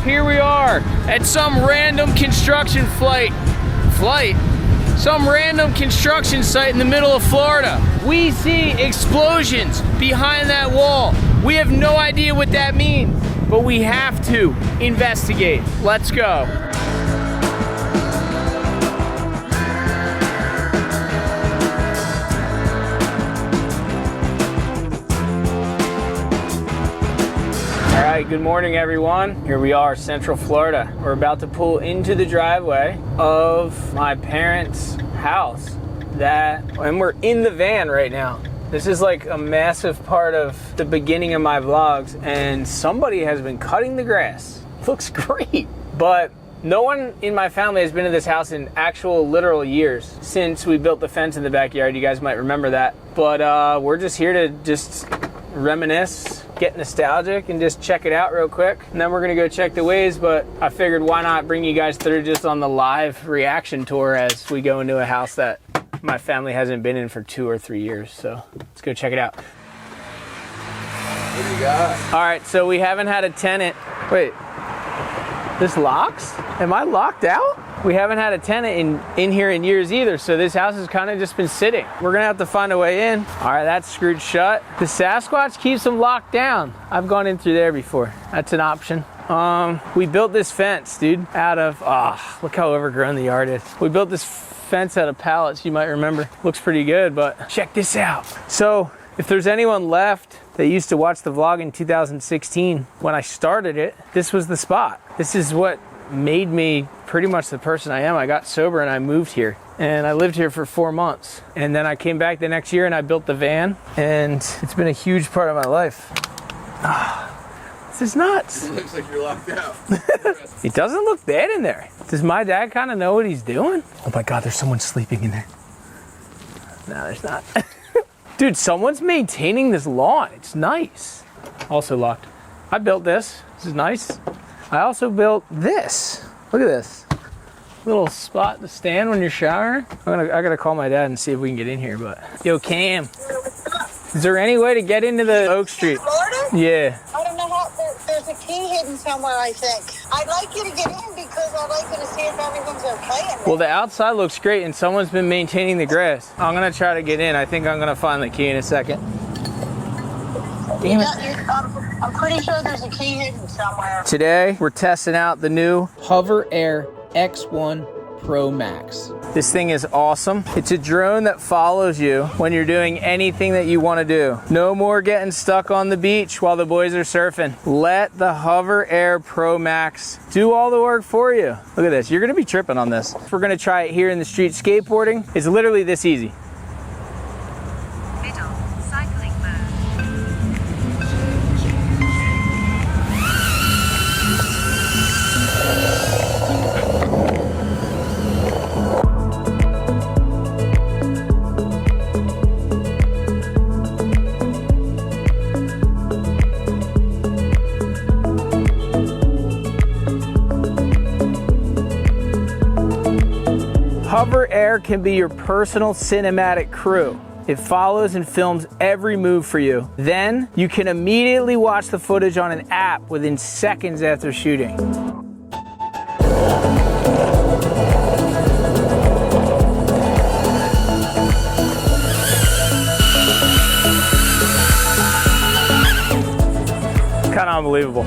here we are at some random construction some random construction site in the middle of Florida. We see explosions behind that wall. We have no idea what that means, but we have to investigate. Let's go. All right, good morning everyone. Here we are, Central Florida. We're about to pull into the driveway of my parents' house and we're in the van right now. This is like a massive part of the beginning of my vlogs, and somebody has been cutting the grass. Looks great. But no one in my family has been to this house in actual literal years since we built the fence in the backyard. You guys might remember that. But we're just here to just reminisce, get nostalgic, and just check it out real quick. And then we're gonna go check the waves, but I figured why not bring you guys through just on the live reaction tour as we go into a house that my family hasn't been in for 2 or 3 years. So let's go check it out. What do you got? All right, so we haven't had a tenant. Wait, this locks? Am I locked out? We haven't had a tenant in here in years either, so this house has kind of just been sitting. We're gonna have to find a way in. All right, that's screwed shut. The Sasquatch keeps them locked down. I've gone in through there before. That's an option. We built this fence, dude, out of, look how overgrown the yard is. We built this fence out of pallets, you might remember. Looks pretty good, but check this out. So if there's anyone left that used to watch the vlog in 2016, when I started it, this was the spot. This is what made me pretty much the person I am. I got sober and I moved here. And I lived here for 4 months. And then I came back the next year and I built the van. And it's been a huge part of my life. This is nuts. It looks like you're locked out. It doesn't look bad in there. Does my dad kind of know what he's doing? Oh my God, there's someone sleeping in there. No, there's not. Dude, someone's maintaining this lawn. It's nice. Also locked. I built this. This is nice. I also built this. Look at this. Little spot to stand when you're showering. I gotta call my dad and see if we can get in here, but. Yo, Cam. Is there any way to get into the Oak Street? Florida? Yeah. I don't know how, there's a key hidden somewhere, I think. I'd like you to get in because I'd like you to see if everything's okay. Well, the outside looks great and someone's been maintaining the grass. I'm gonna try to get in. I think I'm gonna find the key in a second. Damn it. I'm pretty sure there's a key hidden somewhere. Today, we're testing out the new Hover Air X1 Pro Max. This thing is awesome. It's a drone that follows you when you're doing anything that you want to do. No more getting stuck on the beach while the boys are surfing. Let the Hover Air Pro Max do all the work for you. Look at this. You're going to be tripping on this. We're going to try it here in the street skateboarding. It's literally this easy. Middle, cycling mode. Hover Air can be your personal cinematic crew. It follows and films every move for you. Then you can immediately watch the footage on an app within seconds after shooting. Kind of unbelievable.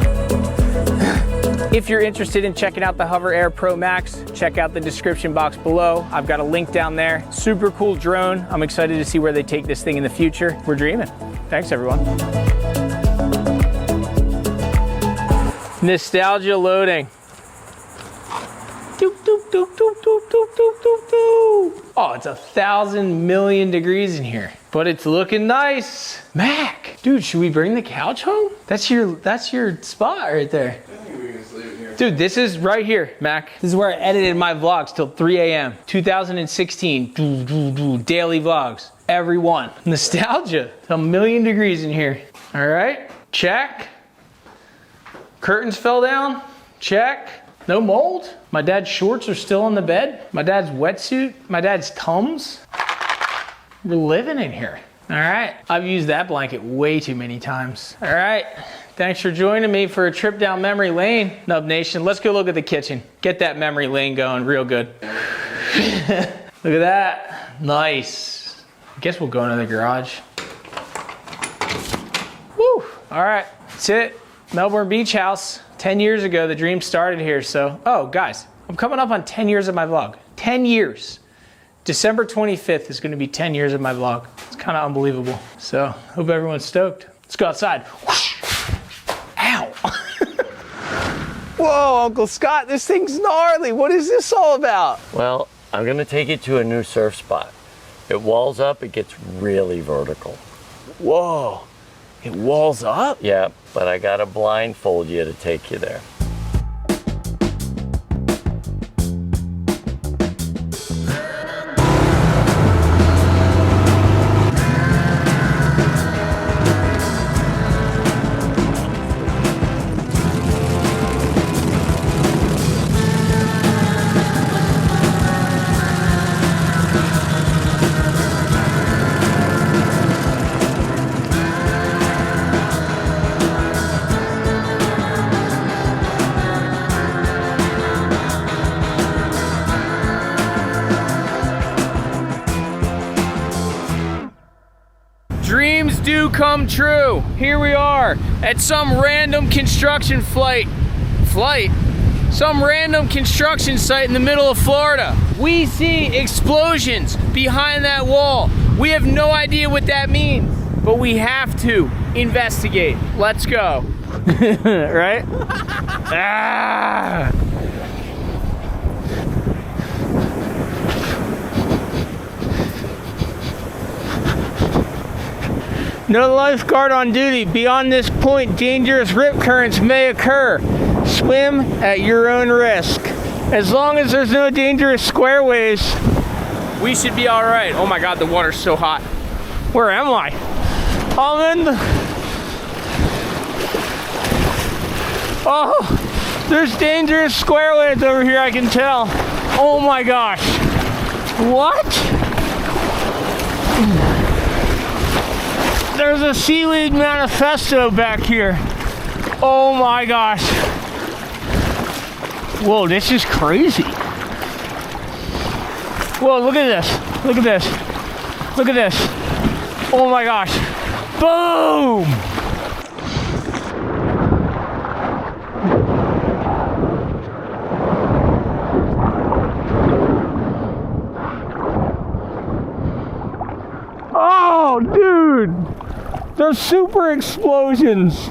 If you're interested in checking out the Hover Air Pro Max, check out the description box below. I've got a link down there. Super cool drone. I'm excited to see where they take this thing in the future. We're dreaming. Thanks, everyone. Nostalgia loading. Doop, doop, doop, doop, doop, doop, doop, doop, doop. Oh, it's 1,000 million degrees in here, but it's looking nice. Mac, dude, should we bring the couch home? That's your spot right there. Dude, this is right here, Mac. This is where I edited my vlogs till 3 a.m. 2016, daily vlogs, every one. Nostalgia, it's 1,000,000 degrees in here. All right, check. Curtains fell down, check. No mold. My dad's shorts are still on the bed. My dad's wetsuit, my dad's Tums. We're living in here. All right, I've used that blanket way too many times. All right, Thanks for joining me for a trip down memory lane, Nub Nation. Let's go look at the kitchen. Get that memory lane going real good. Look at that. Nice. I guess we'll go into the garage. Woo. All right. That's it. Melbourne Beach House. 10 years ago, the dream started here. So, oh, guys, I'm coming up on 10 years of my vlog. 10 years. December 25th is going to be 10 years of my vlog. It's kind of unbelievable. So, hope everyone's stoked. Let's go outside. Whoosh. Ow. Whoa, Uncle Scott, this thing's gnarly. What is this all about? Well, I'm gonna take you to a new surf spot. It walls up, it gets really vertical. Whoa, it walls up? Yeah, but I gotta blindfold you to take you there. Dreams do come true. Here we are at some random construction some random construction site in the middle of Florida. We see explosions behind that wall. We have no idea what that means, but we have to investigate. Let's go. Right? Ah! No lifeguard on duty. Beyond this point, dangerous rip currents may occur. Swim at your own risk. As long as there's no dangerous square waves, we should be all right. Oh my God, the water's so hot. Where am I? I'm in the... Oh, there's dangerous square waves over here, I can tell. Oh my gosh. What? There's a seaweed manifesto back here. Oh my gosh. Whoa, this is crazy. Whoa, look at this. Look at this. Look at this. Oh my gosh. Boom! Oh, dude! Those super explosions.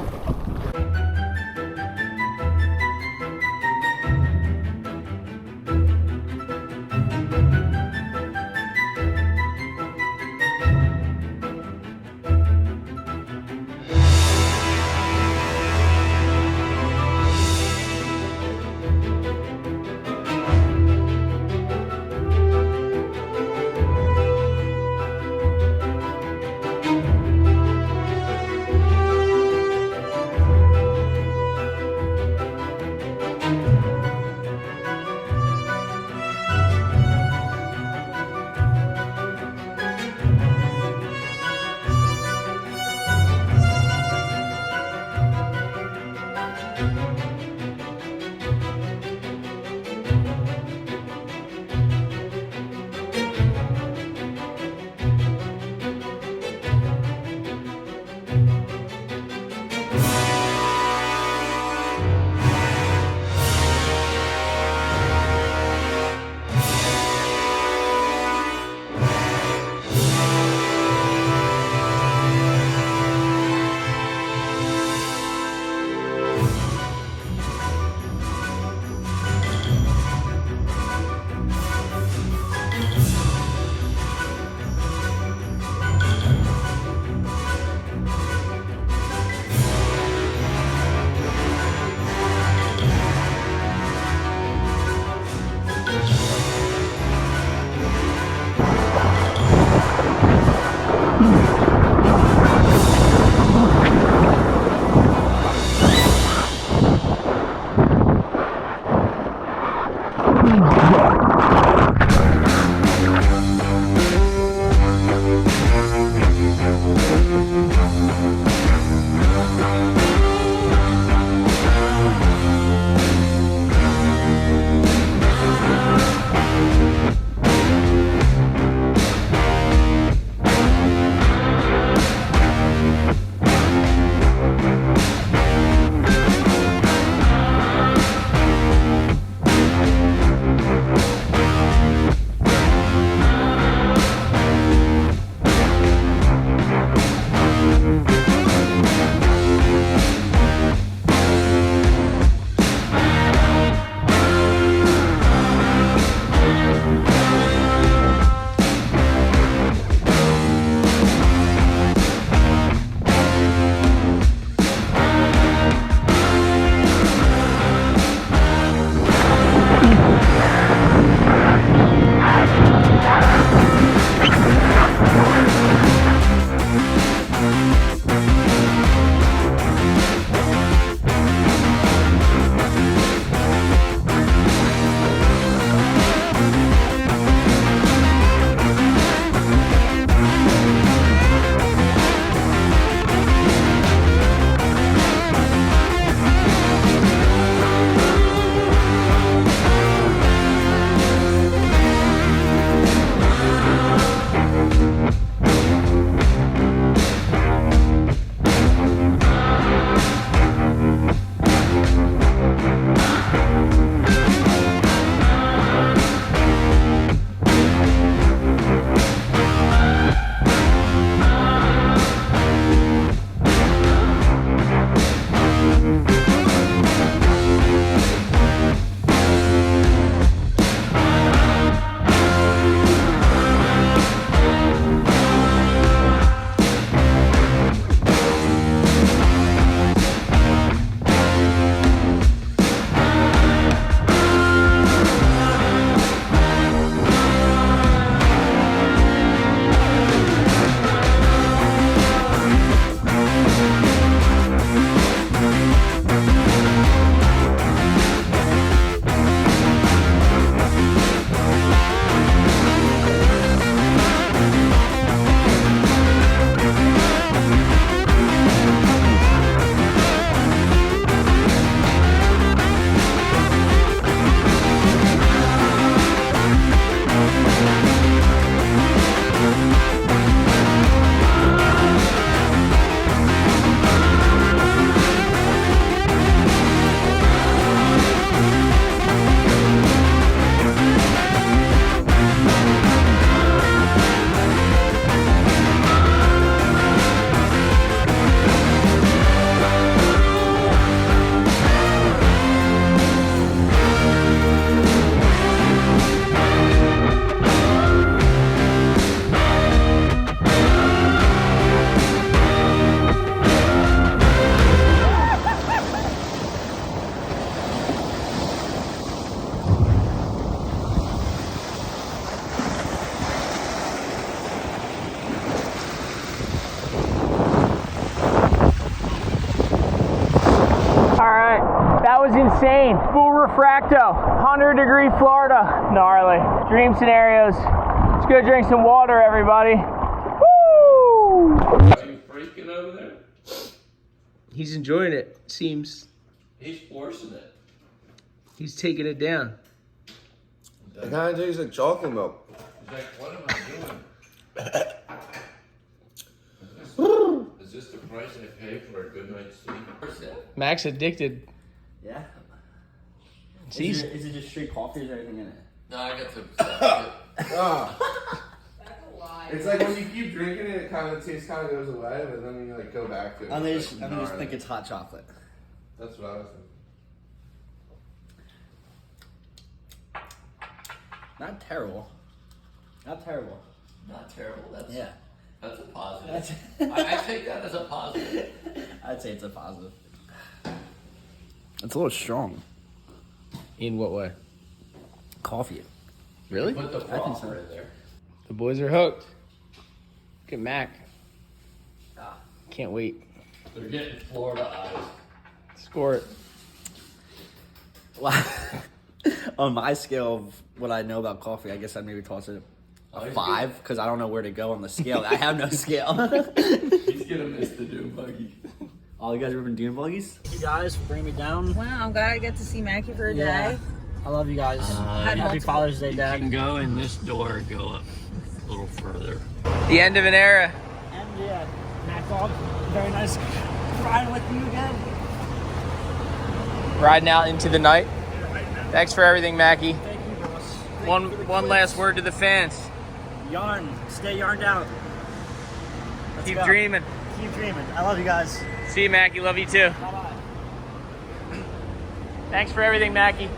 insane. Full refracto, 100-degree Florida. Gnarly. Dream scenarios. Let's go drink some water, everybody. Woo! Are you freaking over there? He's enjoying it, seems. He's forcing it. He's taking it down. It kind of tastes like chocolate milk. He's like, what am I doing? Is this the price I pay for a good night's sleep? Mac's addicted. Yeah. Jeez. Is it just straight coffee or is there anything in it? No, I got some. It's like when you keep drinking it, it kind of taste kind of goes away, but then you like go back to it. I It's just like think it's hot chocolate. That's what I was thinking. Not terrible. Not terrible. Not terrible. That's Yeah. That's a positive. I take that as a positive. I'd say it's a positive. It's a little strong. In what way? Coffee. Really? Put the I think frother so. in there. The boys are hooked. Look at Mac. Ah. Can't wait. They're getting Florida eyes. Score it. Wow. On my scale of what I know about coffee, I guess I'd maybe toss it a he's 5 because I don't know where to go on the scale. I have no scale. He's gonna miss the dune buggy. All you guys are in dune buggies? Thank you guys for bringing me down. Wow, I'm glad I get to see Mackie for a Yeah. day. I love you guys. Had Happy multiple- Father's Day, You Dad. can go in this door and go up a little further. The end of an era. And yeah, Matt Dog, very nice riding with you again. Riding out into the night. Thanks for everything, Mackie. Thank you, boss. One last word to the fans. Yarn. Stay yarned out. Let's Keep go. dreaming. Keep dreaming. I love you guys. See you, Mackie. Love you too. Bye-bye. Thanks for everything, Mackie.